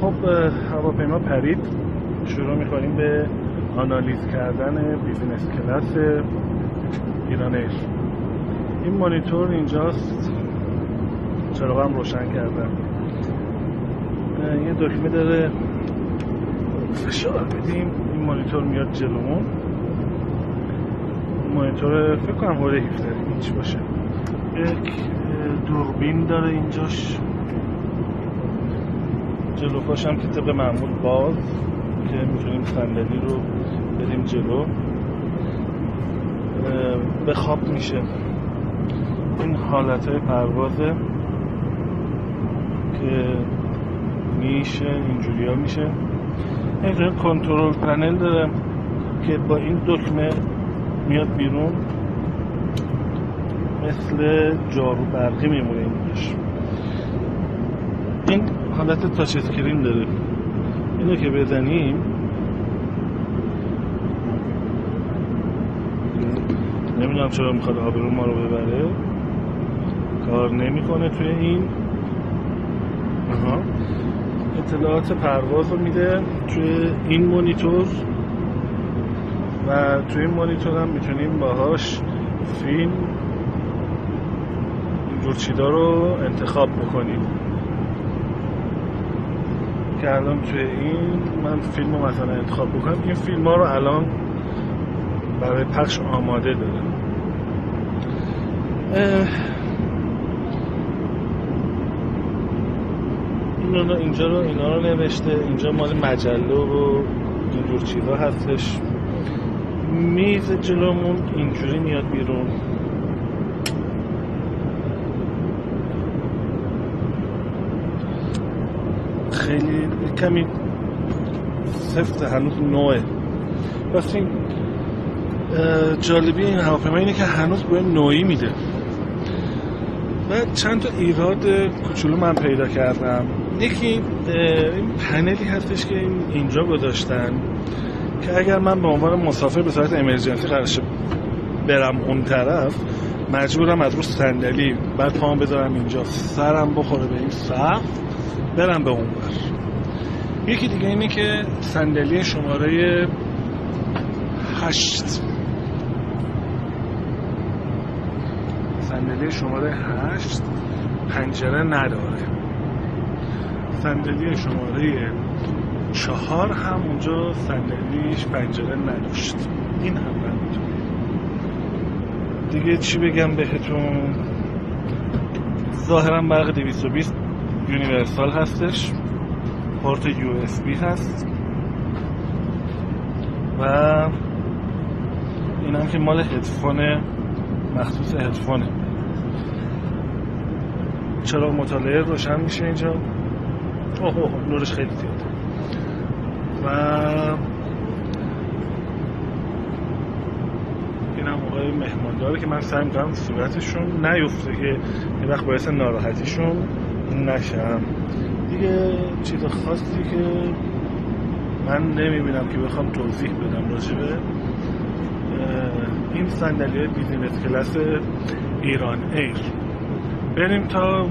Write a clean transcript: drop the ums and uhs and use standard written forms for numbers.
خب هواپیما پرید، شروع می‌کنیم به آنالیز کردن بیزینس کلاس ایرانیر. این مانیتور اینجاست، چراغم روشن کردم. یه دکمه داره فشار بدیم، این مانیتور میاد جلومون. مانیتور فکر کنم حوله 17 اینچ باشه. یک دوربین داره اینجاش، جلو پاش هم که طبق معمول باز که میتونیم صندلی رو بدیم جلو، به خواب میشه. این حالتهای پروازه که میشه اینجوری ها میشه. این کنترل پنل داره که با این دکمه میاد بیرون، مثل جارو برقی میمونه اینش. این حالت تاچ اسکرین داره، اینو که بزنیم نمیدونم چرا میخواد آبرو ما رو ببره، کار نمیکنه توی این. اطلاعات پرواز رو میده توی این مانیتور و توی این مانیتور هم میتونیم باهاش فیلم اینجور چیزا رو انتخاب بکنیم که الان توی این من فیلم رو مثلا انتخاب بکنم. این فیلم ها رو الان برای پخش آماده داره. اینا رو نوشته. اینجا مال مجله و اینجور چیزا هستش. میز جلومون اینجوری میاد بیرون. خیلی کمی سفت، هنوز نوعه. پس این جالبی این هواپیما اینه که هنوز به نوعی میده. و چند تا ایراد کوچولو من پیدا کردم. یکی این پنلی هستش که اینجا گذاشتن که اگر من به عنوان مسافر به صورت امرجنسی قرارشه برم اون طرف، مجبورم از رو صندلی بعد پام بذارم اینجا، سرم بخوره به این سقف، برم به اون بر. یکی دیگه اینه که صندلی شماره 8 پنجره نداره. صندلی شماره 4 هم اونجا صندلیش پنجره نداشت. این هم نداره. دیگه چی بگم بهتون؟ ظاهرا برق 220 یونیورسال هستش، پورت USB هست و این هم که مال هدفون، مخصوص هدفونه. چراغ مطالعه روشن میشه اینجا. نورش خیلی زیاده. و این هم آقای مهمانداره که من سعی می‌کنم صورتشون نیفته که یه وقت باعث ناراحتیشون نشم. دیگه چیز خاصی که من نمیبینم که بخوام توضیح بدم راجبه این صندلی بیزینس کلاس ایران ایر. بریم تا